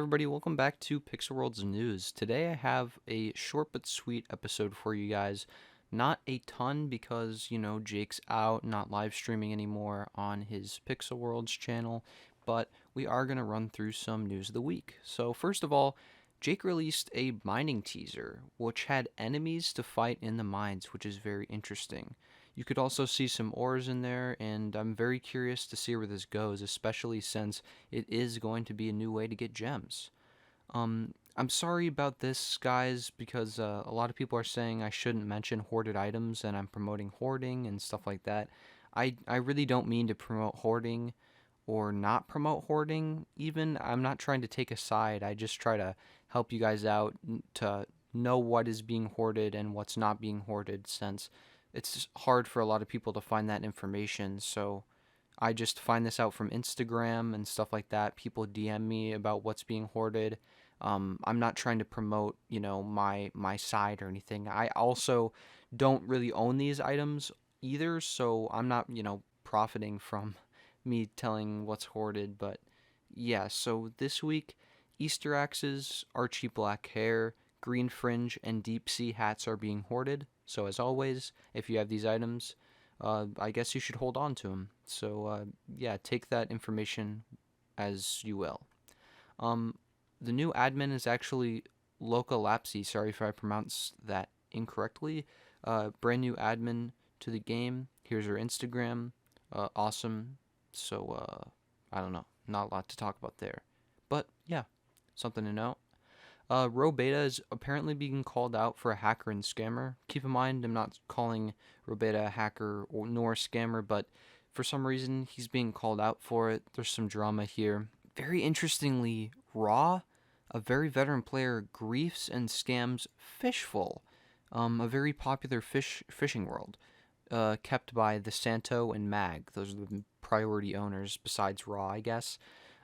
everybody, welcome back to Pixel World's News. Today I have a short but sweet episode for you guys. Not a ton because, Jake's out, not live streaming anymore on his Pixel World's channel, but we are going to run through some news of the week. So, first of all, Jake released a mining teaser, which had enemies to fight in the mines, which is very interesting. You could also see some ores in there, and I'm very curious to see where this goes, especially since it is going to be a new way to get gems. I'm sorry about this, guys, because a lot of people are saying I shouldn't mention hoarded items, and I'm promoting hoarding and stuff like that. I really don't mean to promote hoarding or not promote hoarding, even. I'm not trying to take a side. I just try to help you guys out to know what is being hoarded and what's not being hoarded, since it's hard for a lot of people to find that information. So I just find this out from Instagram and stuff like that. People DM me about what's being hoarded. I'm not trying to promote, my side or anything. I also don't really own these items either, so I'm not, profiting from me telling what's hoarded. But yeah, so this week, Easter axes, Archie black hair, green fringe, and deep sea hats are being hoarded. So as always, if you have these items, I guess you should hold on to them. So yeah, take that information as you will. Um, the new admin is actually Loca Lapsy. Sorry if I pronounced that incorrectly. Brand new admin to the game. Here's her Instagram. Awesome. So I don't know, not a lot to talk about there, but yeah, something to note. Row Beta is apparently being called out for a hacker and scammer. Keep in mind, I'm not calling Row Beta a hacker nor a scammer, but for some reason, he's being called out for it. There's some drama here. Very interestingly, Raw, a very veteran player, griefs and scams Fishful, a very popular fishing world, kept by the Santo and Mag. Those are the priority owners besides Raw, I guess.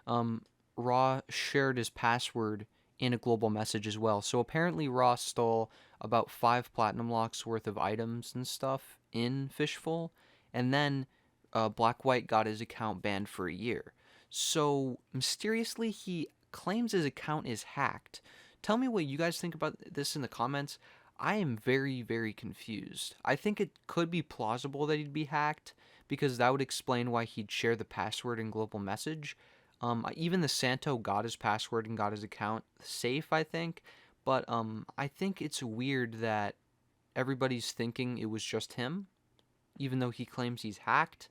Um, Raw shared his password in a global message as well. So apparently Raw stole about 5 platinum locks worth of items and stuff in Fishful, and then Black White got his account banned for a year. So mysteriously, he claims his account is hacked. Tell me what you guys think about this in the comments. I am very, very confused. I think it could be plausible that he'd be hacked, because that would explain why he'd share the password in global message. Even the Santo got his password and got his account safe, I think. But I think it's weird that everybody's thinking it was just him, even though he claims he's hacked.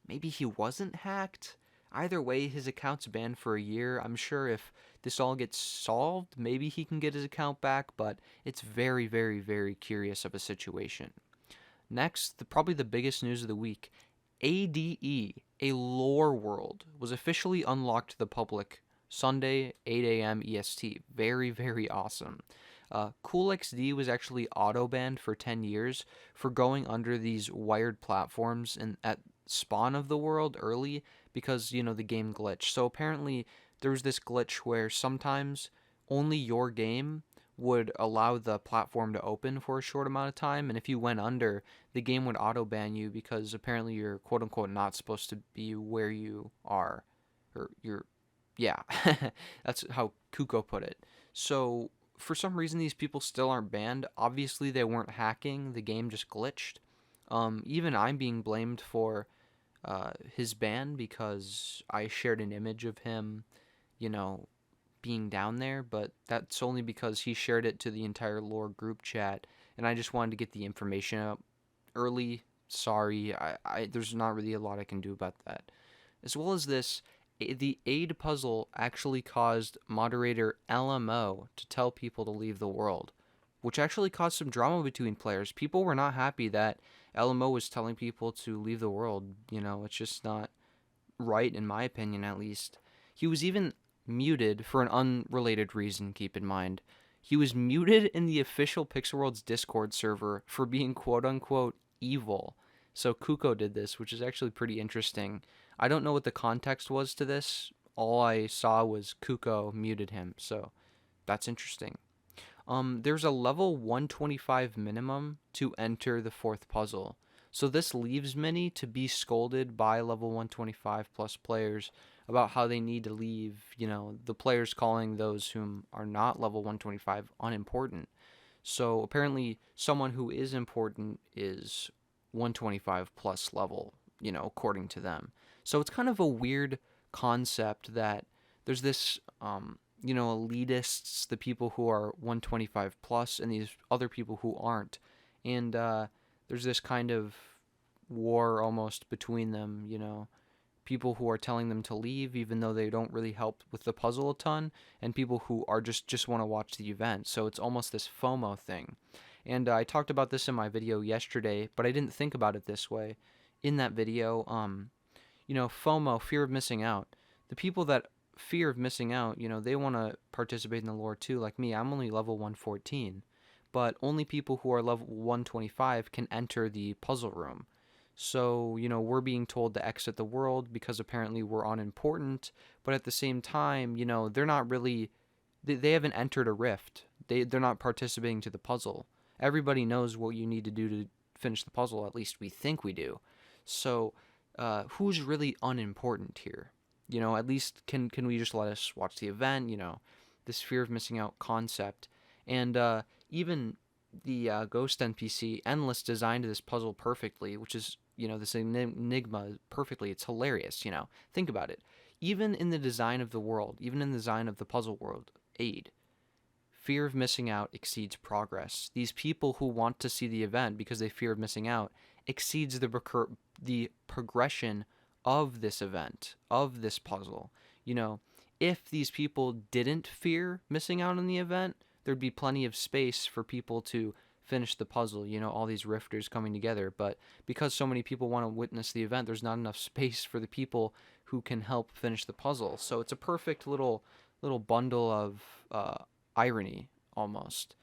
Maybe he wasn't hacked. Either way, his account's banned for a year. I'm sure if this all gets solved, maybe he can get his account back, but it's very, very, very curious of a situation. Next, probably the biggest news of the week, ADE, a lore world, was officially unlocked to the public Sunday, 8 a.m. EST. Very, very awesome. CoolXD was actually auto-banned for 10 years for going under these wired platforms and at spawn of the world early because, the game glitched. So apparently there was this glitch where sometimes only your game would allow the platform to open for a short amount of time, and if you went under, the game would auto ban you because apparently you're quote unquote not supposed to be where you are, or you're, yeah, that's how Kuko put it. So for some reason, these people still aren't banned. Obviously, they weren't hacking; the game just glitched. Even I'm being blamed for his ban because I shared an image of him, you know, being down there, but that's only because he shared it to the entire lore group chat, and I just wanted to get the information up early. Sorry, there's not really a lot I can do about that. As well as this, the aid puzzle actually caused moderator LMO to tell people to leave the world, which actually caused some drama between players. People were not happy that LMO was telling people to leave the world. It's just not right, in my opinion, at least. He was even muted for an unrelated reason, keep in mind. He was muted in the official Pixel World's Discord server for being quote-unquote evil. So Kuko did this, which is actually pretty interesting. I don't know what the context was to this. All I saw was Kuko muted him, so that's interesting. There's a level 125 minimum to enter the fourth puzzle. So this leaves many to be scolded by level 125 plus players about how they need to leave, the players calling those whom are not level 125 unimportant. So apparently someone who is important is 125 plus level, according to them. So it's kind of a weird concept that there's this, elitists, the people who are 125 plus, and these other people who aren't. And there's this kind of war almost between them, people who are telling them to leave even though they don't really help with the puzzle a ton, and people who are just want to watch the event. So it's almost this FOMO thing. And I talked about this in my video yesterday, but I didn't think about it this way. In that video, FOMO, fear of missing out. The people that fear of missing out, they want to participate in the lore too, like me. I'm only level 114, but only people who are level 125 can enter the puzzle room. So, we're being told to exit the world because apparently we're unimportant, but at the same time, they're not really, they haven't entered a rift. They're not participating to the puzzle. Everybody knows what you need to do to finish the puzzle, at least we think we do. So, who's really unimportant here? At least can we just let us watch the event, this fear of missing out concept. And even the Ghost NPC, Endless, designed this puzzle perfectly, which is, this enigma perfectly. It's hilarious, Think about it. Even in the design of the world, even in the design of the puzzle world, aid, fear of missing out exceeds progress. These people who want to see the event because they fear of missing out exceeds the progression of this event, of this puzzle. If these people didn't fear missing out on the event, there'd be plenty of space for people to finish the puzzle, all these rifters coming together. But because so many people want to witness the event, there's not enough space for the people who can help finish the puzzle. So it's a perfect little bundle of irony, almost.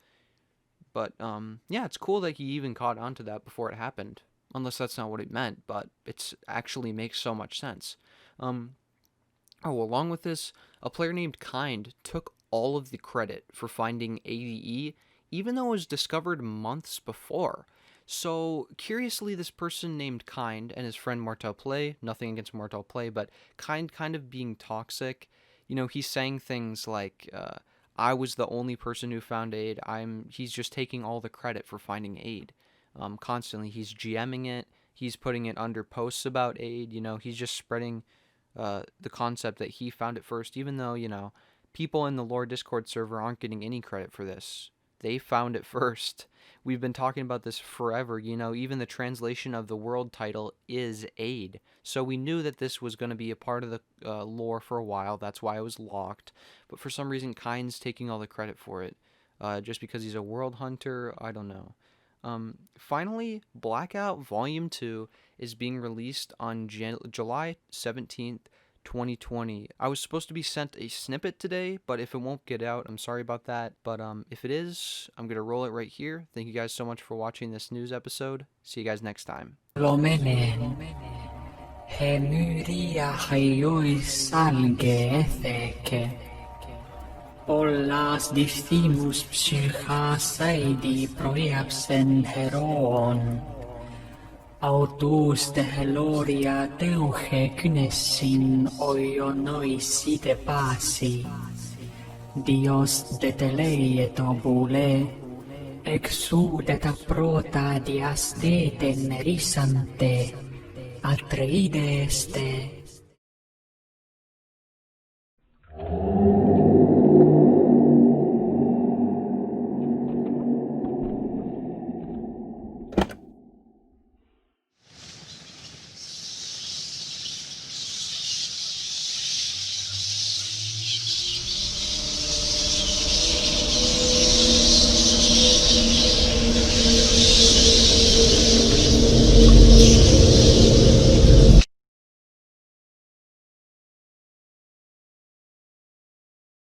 But yeah, it's cool that he even caught on to that before it happened. Unless that's not what it meant, but it actually makes so much sense. Along with this, a player named Kind took all of the credit for finding ADE, even though it was discovered months before. So, curiously, this person named Kind and his friend Mortal Play, nothing against Mortal Play, but kind of being toxic, he's saying things like, I was the only person who found aid, he's just taking all the credit for finding aid. Constantly, he's GMing it, he's putting it under posts about aid, he's just spreading the concept that he found it first, even though, people in the lore Discord server aren't getting any credit for this. They found it first. We've been talking about this forever, even the translation of the world title is aid. So we knew that this was going to be a part of the lore for a while, that's why it was locked. But for some reason, Kind's taking all the credit for it. Just because he's a world hunter, I don't know. Finally, Blackout Volume 2 is being released on July 17th, 2020. I was supposed to be sent a snippet today, but if it won't get out, I'm sorry about that. But if it is, I'm going to roll it right here. Thank you guys so much for watching this news episode. See you guys next time. Ollas diffimus psycha saidi proiapsen heroon. Autus de gloria teuche kynessin oionoisite pasi. Dios de teleie tobule, exudeta prota diasteten risante, atreideeste.